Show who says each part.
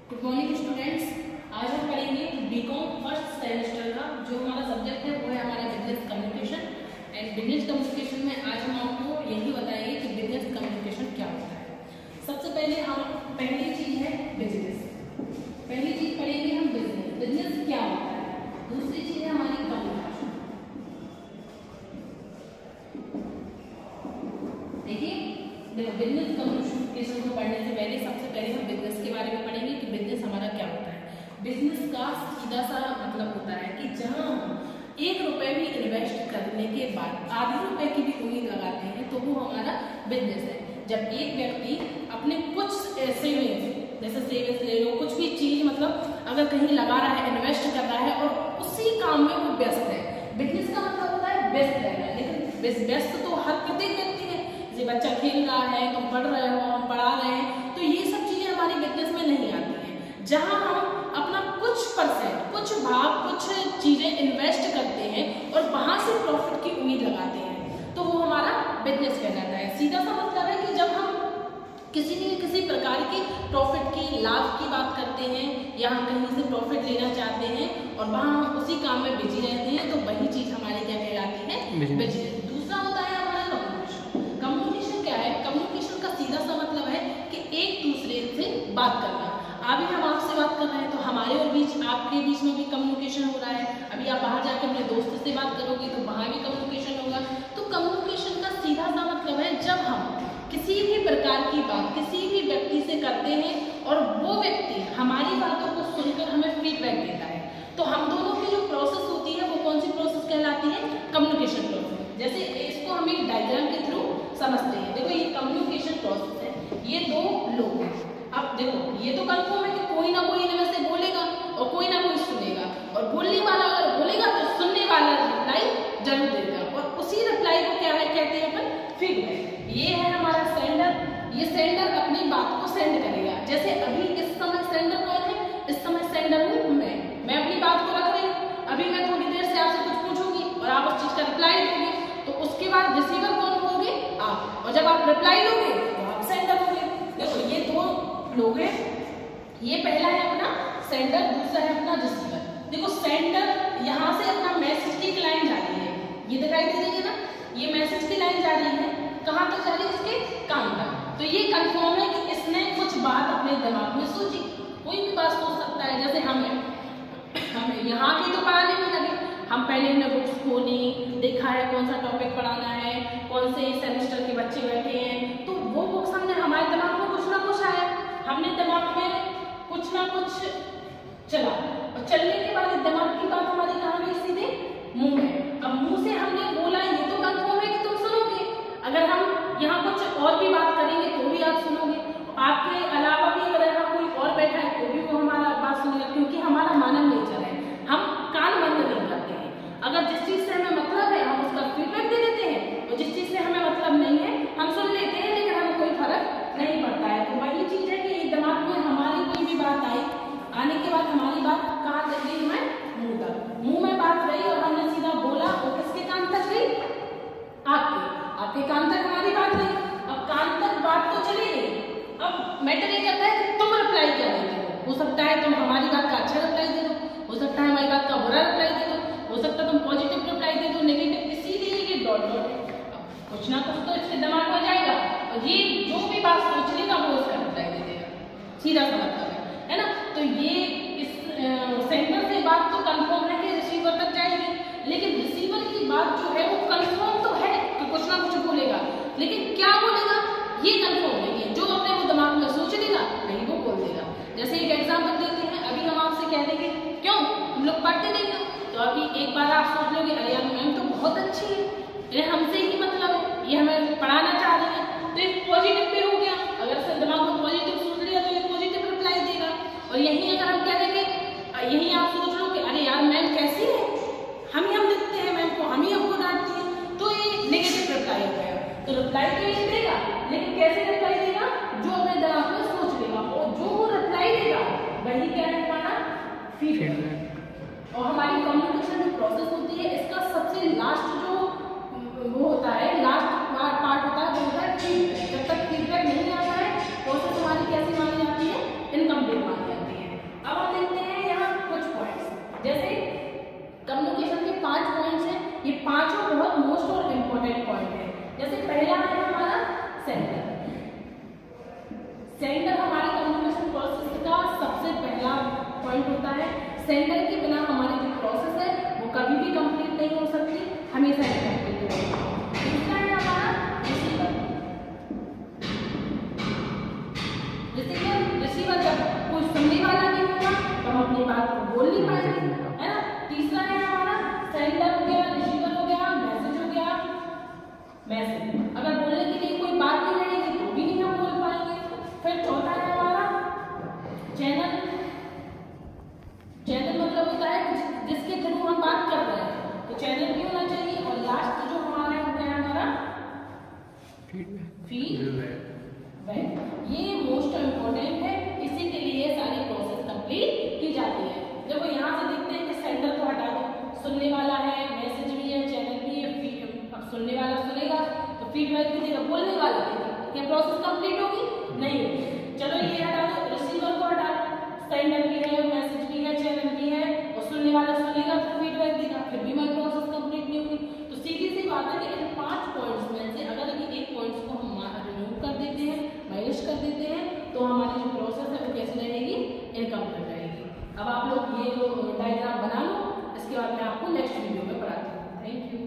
Speaker 1: Good morning students. आज हम पढ़ेंगे बीकॉम फर्स्ट सेमेस्टर का जो हमारा सब्जेक्ट है वो है हमारा business communication. And business communication में आज हम आपको यही बताएंगे कि बिजनेस कम्युनिकेशन क्या होता है। सबसे पहले पहली चीज है बिजनेस। पहली चीज पढ़ेंगे हम बिजनेस। बिजनेस क्या होता है। दूसरी चीज है हमारी कम्युनिकेशन। देखिए बिजनेस कम्युनिकेशन को पढ़ने से पहले सबसे पहले हम बिजनेस के बारे में पढ़ेंगे कि बिजनेस हमारा क्या होता है। बिजनेस का सीधा सा मतलब होता है कि जहां हम 1 रुपए भी इन्वेस्ट करने के बाद आधे रुपए की भी उम्मीद लगाते हैं तो वो हमारा बिजनेस है। जब एक व्यक्ति अपने कुछ सेविंग्स जैसे सेविंग्स ले लो, कुछ भी चीज मतलब अगर कहीं लगा रहा है, इन्वेस्ट कर रहा है और उसी काम में वो व्यस्त है। बिजनेस का मतलब होता है व्यस्त रहना। लेकिन व्यस्त तो हर प्रत्येक व्यक्ति है। जैसे बच्चा खेल रहा है, तुम पढ़ रहे हो, हम पढ़ा रहे हैं, तो ये सब चीजें हमारे बिजनेस में नहीं आती हैं। जहां हम अपना कुछ परसेंट, कुछ भाग, कुछ चीजें इन्वेस्ट करते हैं और वहां से प्रॉफिट की उम्मीद लगाते हैं तो वो हमारा बिजनेस कहलाता है। सीधा सा मतलब है कि जब हम किसी प्रकार की प्रॉफिट की, लाभ की बात करते हैं या हम कहीं से प्रॉफिट लेना चाहते हैं और वहां हम उसी काम में बिजी रहते हैं तो वही चीज हमारी क्या कहलाती है, बिजनेस। दूसरा होता है हमारा कम्युनिकेशन। कम्युनिकेशन क्या है? कम्युनिकेशन का सीधा सा मतलब है कि एक दूसरे से बात करना। अभी हम आपसे बात कर रहे हैं तो हमारे और बीच, आपके बीच में भी कम्युनिकेशन हो रहा है। अभी आप बाहर जाकर अपने दोस्त से बात करोगे तो वहां भी कम्युनिकेशन होगा। तो कम्युनिकेशन का सीधा सा मतलब है जब हम किसी भी प्रकार की बात किसी भी व्यक्ति से करते हैं और वो व्यक्ति हमारी बातों को सुनकर हमें फीडबैक देता है तो हम दोनों की जो प्रोसेस होती है वो कौन सी प्रोसेस कहलाती है? Communication process. जैसे इसको हम एक डायग्राम के थ्रू समझते हैं। देखो ये कम्युनिकेशन प्रोसेस है, ये 2 लोग हैं। अब देखो ये तो कंफर्म है कि कोई ना कोई इनमें से बोलेगा और कोई ना कोई सुनेगा, और बोलने वाला अगर बोलेगा तो सुनने वाला रिप्लाई जरूर देगा और उसी रिप्लाई को क्या है कहते हैं अपन? फीडबैक। ये है हमारा सेंडर। ये सेंडर अपनी बात को सेंड करेगा। जैसे अभी इस समय सेंडर कौन है? इस समय सेंडर हूँ मैं अपनी बात को रख रही हूँ। अभी मैं थोड़ी देर से आपसे कुछ पूछूंगी और आप उस चीज का रिप्लाई दोगे तो उसके बाद रिसीवर कौन होगे? आप। और जब आप रिप्लाई दोगे तो आप सेंडर होगे। देखो ये 2 लोग हैं। ये पहला है अपना सेंडर, दूसरा है अपना रिसीवर। देखो सेंडर यहाँ से अपना मैसेज की लाइन जा रही है, ये दिखाई दे रही है ना, ये मैसेज की लाइन जा रही है। कहाँ तक जा रही है? इसके कान तक। तो ये कंफर्म है कि इसने कुछ बात अपने दिमाग में सोची। कोई भी बात सोच सकता है। जैसे हमें यहाँ की तो पढ़ाने में लगे, हम पहले हमने बुक्स खोली, देखा है कौन सा टॉपिक पढ़ाना है, कौन से सेमेस्टर के बच्चे बैठे हैं, तो वो बुक्स हमने, हमारे दिमाग में कुछ ना कुछ आया, हमने दिमाग में कुछ ना कुछ चला और चलने के बाद दिमाग की बात हमारी कहाँ गई? सीधे मुंह में। अब मुंह से हमने बोला, ये तो कंफर्म है कि तुम सुनोगे। अगर हम यहाँ कुछ और भी बात करेंगे तो भी आप सुनोगे। आपके अलावा भी अगर यहाँ कोई और बैठा है तो भी वो हमारा बात सुनेगा, क्योंकि हमारा मानव नेचर है, हम कान बंद नहीं करते हैं। अगर जिस चीज से हमें मतलब है हम उसका फीडबैक दे देते हैं और जिस चीज से हमें मतलब नहीं है हम सुन लेते हैं, लेकिन हमें कोई फर्क नहीं पड़ता है। तो वही चीज है कि दिमाग में हमारी कोई भी बात आई, आने के बाद हमारी बात कहाँ तक गई? हमें मुंह तक। मुंह में बात गई और हमने सीधा बोला और किसके कान तक गई? आपके कान तक हमारी बात गई। अब कान तक बात तो चली गई, अब मैटर ये करता है कि तुम रिप्लाई क्या देते हो सकता है तुम हमारी बात का अच्छा रिप्लाई दे दो, हो सकता है हमारी बात का बुरा रिप्लाई दे दो, हो सकता है तुम पॉजिटिव रिप्लाई दे दो, नेगेटिव। इसीलिए ये डॉट डॉट है। कुछ ना कुछ तो इसके दिमाग में जाएगा और ये जो भी बात सोच लेगा वो उसका रिप्लाई दे देगा। सीधा सा मतलब है ना। तो ये इस सेंटर से बात तो कंफर्म है कि रिसीवर तक जाएगी, लेकिन रिसीवर की बात जो है वो कंफर्म तो है कि कुछ ना कुछ बोलेगा, लेकिन क्या बोलेगा ये कंफर्म नहीं है। जो अपने वो दिमाग में सोच लेगा वही वो बोल देगा। जैसे एक एग्जाम्पल देते हैं, अभी हम आपसे कह देंगे क्यों तुम लोग पढ़ते नहीं हो, तो अभी एक बार आप सोच लोगे अरे यार मैम तो बहुत अच्छी है, ये हमसे ही मतलब है, ये हमें पढ़ाना चाह रही है, तो एक पॉजिटिव पे हो गया। अगर से दिमाग में पॉजिटिव सोच लिया तो एक पॉजिटिव रिप्लाई देगा। और यही अगर हम कह देंगे, यही आप सोच लो कि अरे यार मैम कैसी है, हम लिखते हैं मैम को, हम ही हमको डांटती है, तो ये नेगेटिव रिप्लाई हो गया। तो रिप्लाई तो ये देगा, लेकिन कैसे रिप्लाई देगा? जो अपने दिमाग में सोच लेगा और जो रिप्लाई देगा वही क्या है हमारा? फीडबैक। और हमारी कम्युनिकेशन जो प्रोसेस होती है इसका सबसे लास्ट जो वो होता है, लास्ट पार्ट होता है वो होता है फीडबैक। जब तक फीडबैक नहीं आता है प्रोसेस हमारी कैसी मानी जाती है? इनकम्प्लीट मानी जाती है। सेंडर के बिना हमारी जो प्रोसेस है वो कभी भी कंप्लीट नहीं हो सकती, हमेशा इनकम्प्लीट रहेगी। दूसरा है हमारा रिसीवर। रिसीवर जब कोई सुनने वाला नहीं होगा तो हम अपनी बात को बोल नहीं पाएंगे, है ना। तीसरा है हमारा सेंडर हो गया, रिसीवर हो गया, मैसेज हो गया। मैसेज अगर बोलने के लिए कोई बात नहीं रहेगी तो भी नहीं हम बोल पाएंगे। फिर चौथा है हमारा चैनल। चैनल मतलब होता है जिसके थ्रू हम बात कर रहे हैं, तो चैनल भी होना चाहिए। और लास्ट जो हमारा हो गया हमारा फीडबैक। ये मोस्ट इम्पोर्टेंट है, इसी के लिए सारी प्रोसेस कंप्लीट की जाती है। देखो यहाँ से देखते हैं कि सेंडर को हटा दो, सुनने वाला है, मैसेज भी है, चैनल भी है। अब सुनने वाला सुनेगा तो फीडबैक भी देगा, बोलने वाला देगा, क्या प्रोसेस कंप्लीट होगी? नहीं होगी। चलो ये हटा दो, रिसीवर को हटा दो, सेंडर भी है, मैसेज भी है, चैनल भी है, और सुनने वाला सुनेगा तो फीडबैक देगा, फिर भी हमारी प्रोसेस कंप्लीट नहीं होगी। तो सीधी सी बात है कि इन 5 पॉइंट्स में से अगर ये एक पॉइंट्स को हम रिमूव कर देते हैं, माइनस कर देते हैं, तो हमारी जो प्रोसेस है वो कैसे रहेगी? इनकम्प्लीट रहेगी। अब आप लोग ये जो डायग्राम बना लो, इसके बाद मैं आपको नेक्स्ट वीडियो में पढ़ाती हूँ। Thank you.